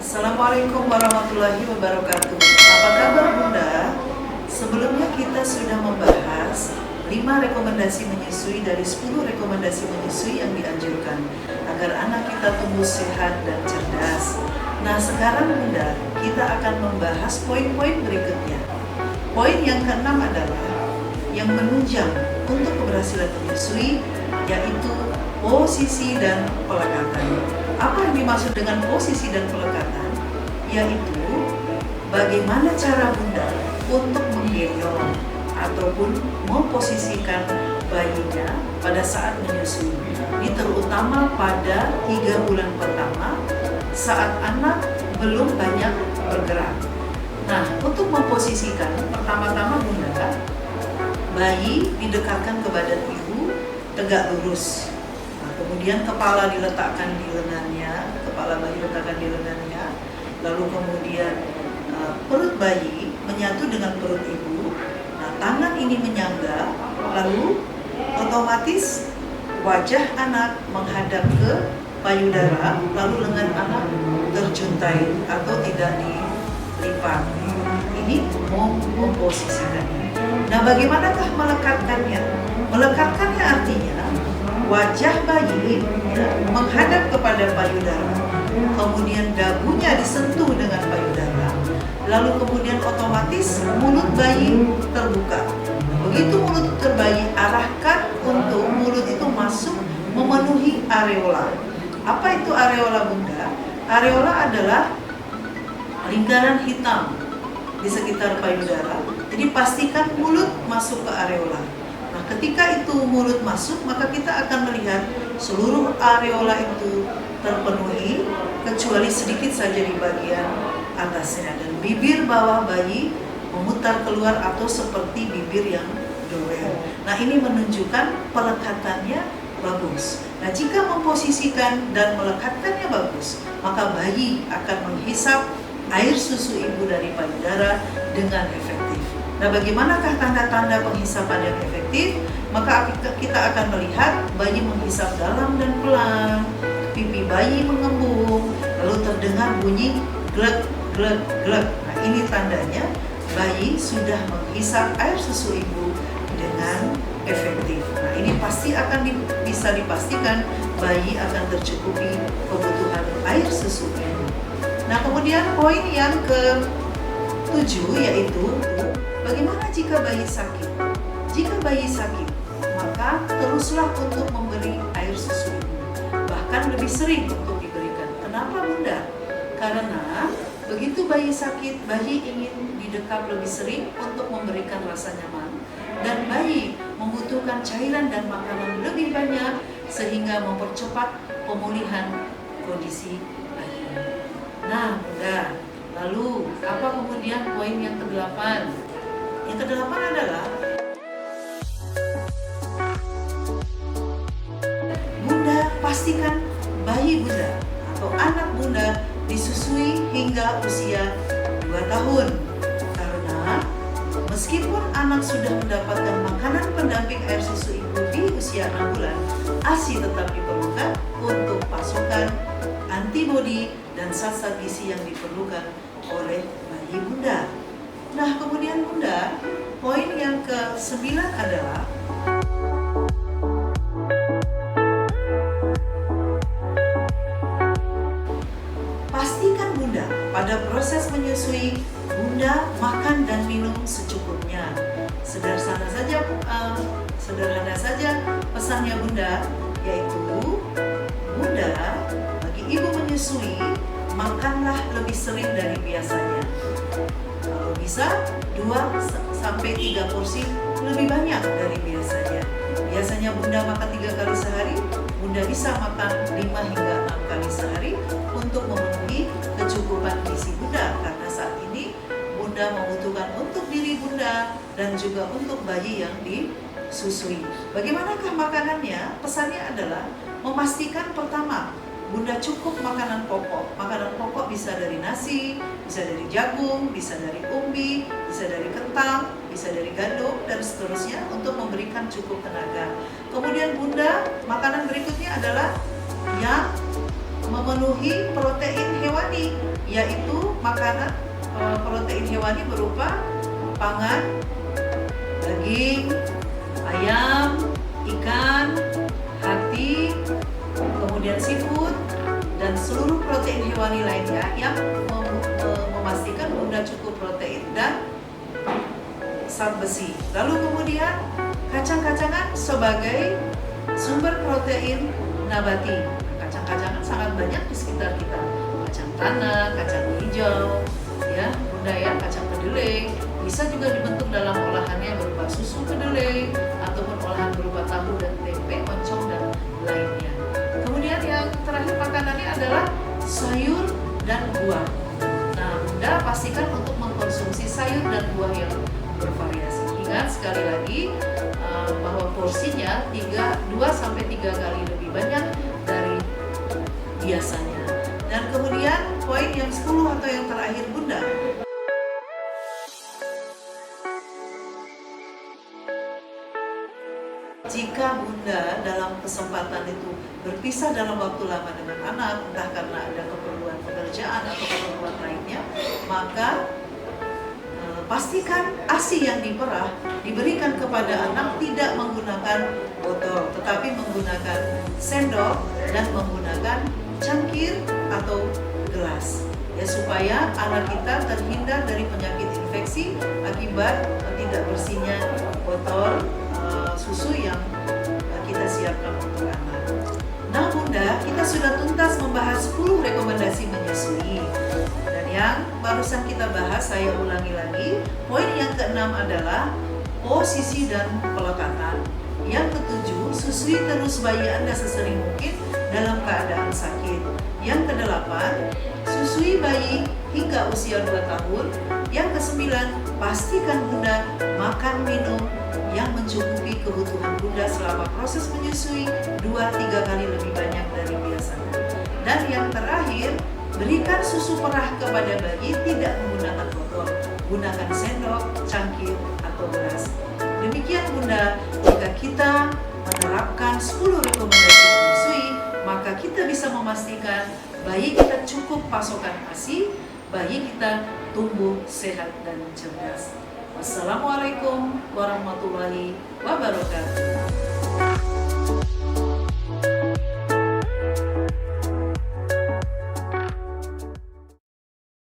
Assalamualaikum warahmatullahi wabarakatuh. Apa kabar Bunda? Sebelumnya kita sudah membahas 5 rekomendasi menyusui dari 10 rekomendasi menyusui yang dianjurkan agar anak kita tumbuh sehat dan cerdas. Nah sekarang Bunda, kita akan membahas poin-poin berikutnya. Poin yang keenam adalah yang menunjang untuk keberhasilan menyusui, yaitu posisi dan pelekatan. Apa yang dimaksud dengan posisi dan pelekatan? Yaitu bagaimana cara Bunda untuk menggendong ataupun memposisikan bayinya pada saat menyusui. Ini terutama pada 3 bulan pertama saat anak belum banyak bergerak. Nah, untuk memposisikan, pertama-tama Bunda, bayi didekatkan ke badan ibu tegak lurus. Kemudian kepala diletakkan di lengannya, kepala bayi diletakkan di lengannya, lalu kemudian perut bayi menyatu dengan perut ibu. Nah, tangan ini menyangga, lalu otomatis wajah anak menghadap ke payudara, lalu lengan anak terjuntai atau tidak dilipat. Ini memposisikannya. Nah, bagaimanakah melekatkannya? Melekatkannya artinya wajah bayi menghadap kepada payudara, kemudian dagunya disentuh dengan payudara, lalu kemudian otomatis mulut bayi terbuka. Begitu mulut terbayi, arahkan untuk mulut itu masuk memenuhi areola. Apa itu areola Bunda? Areola adalah lingkaran hitam di sekitar payudara. Jadi pastikan mulut masuk ke areola. Nah, ketika itu mulut masuk, maka kita akan melihat seluruh areola itu terpenuhi, kecuali sedikit saja di bagian atasnya. Dan bibir bawah bayi memutar keluar atau seperti bibir yang doer. Nah, ini menunjukkan pelekatannya bagus. Nah, jika memposisikan dan melekatkannya bagus, maka bayi akan menghisap air susu ibu dari payudara dengan efektif. Nah, bagaimanakah tanda-tanda penghisapan yang efektif? Maka kita akan melihat bayi menghisap dalam dan pelan, pipi bayi mengembung, lalu terdengar bunyi glek, glek, glek. Nah, ini tandanya bayi sudah menghisap air susu ibu dengan efektif. Nah, ini pasti akan bisa dipastikan bayi akan tercukupi kebutuhan air susu ibu. Nah, kemudian poin yang ke-7 yaitu bagaimana jika bayi sakit? Jika bayi sakit, maka teruslah untuk memberi air susu ibu. Bahkan lebih sering untuk diberikan. Kenapa Bunda? Karena begitu bayi sakit, bayi ingin didekap lebih sering untuk memberikan rasa nyaman. Dan bayi membutuhkan cairan dan makanan lebih banyak sehingga mempercepat pemulihan kondisi bayi. Nah Bunda, lalu apa kemudian poin yang ke-8? Yang ke-8 adalah Bunda pastikan bayi Bunda atau anak Bunda disusui hingga usia 2 tahun. Karena meskipun anak sudah mendapatkan makanan pendamping air susu ibu di usia 6 bulan, ASI tetap diperlukan untuk pasokan antibodi dan zat-zat gizi yang diperlukan oleh bayi Bunda. Nah, kemudian Bunda, poin yang ke-9 adalah pastikan Bunda pada proses menyusui Bunda makan dan minum secukupnya. Sederhana saja pesannya Bunda, yaitu Bunda bagi ibu menyusui makanlah lebih sering dari biasanya. Kalau bisa 2-3 porsi lebih banyak dari biasanya. Biasanya Bunda makan 3 kali sehari, Bunda bisa makan 5 hingga 6 kali sehari untuk memenuhi kecukupan gizi Bunda. Karena saat ini Bunda membutuhkan untuk diri Bunda dan juga untuk bayi yang disusui. Bagaimanakah makanannya? Pesannya adalah memastikan pertama, Bunda cukup makanan pokok. Makanan pokok bisa dari nasi, bisa dari jagung, bisa dari umbi, bisa dari kentang, bisa dari gandum, dan seterusnya untuk memberikan cukup tenaga. Kemudian Bunda, makanan berikutnya adalah yang memenuhi protein hewani, yaitu makanan protein hewani berupa pangan, daging, ayam, ikan, hati, kemudian seafood, dan seluruh protein hewani lainnya yang memastikan Bunda cukup protein dan zat besi. Lalu kemudian kacang-kacangan sebagai sumber protein nabati. Kacang-kacangan sangat banyak di sekitar kita. Kacang tanah, kacang hijau, ya Bunda ya, kacang kedelai. Bisa juga dibentuk dalam olahannya berupa susu kedelai ataupun olahan berupa tahu dan tempe, oncom dan lainnya. Kemudian yang terakhir makanannya adalah sayur dan buah. Nah, Bunda pastikan untuk mengkonsumsi sayur dan buah yang bervariasi. Ingat sekali lagi bahwa porsinya 2-3 kali lebih banyak dari biasanya. Dan kemudian poin yang 10 atau yang terakhir Bunda, jika Bunda dalam kesempatan itu berpisah dalam waktu lama dengan anak, entah karena ada keperluan pekerjaan atau keperluan lainnya, maka pastikan ASI yang diperah diberikan kepada anak tidak menggunakan botol, tetapi menggunakan sendok dan menggunakan cangkir atau gelas, ya, supaya anak kita terhindar dari penyakit infeksi akibat tidak bersihnya botol susu yang kita siapkan untuk anak. Nah Bunda, kita sudah tuntas membahas 10 rekomendasi menyusui. Dan yang barusan kita bahas, saya ulangi lagi. Poin yang keenam adalah posisi dan pelekatan. Yang ketujuh, susui terus bayi Anda sesering mungkin dalam keadaan sakit. Yang kedelapan, susui bayi hingga usia 2 tahun. Yang kesembilan, pastikan Bunda makan minum yang mencukupi kebutuhan Bunda selama proses menyusui 2-3 kali lebih banyak dari biasanya. Dan yang terakhir, berikan susu perah kepada bayi tidak menggunakan botol, gunakan sendok, cangkir, atau gelas. Demikian Bunda, jika kita menerapkan 10 rekomendasi menyusui, maka kita bisa memastikan bayi kita cukup pasokan ASI, bayi kita tumbuh sehat dan cerdas. Wassalamualaikum warahmatullahi wabarakatuh.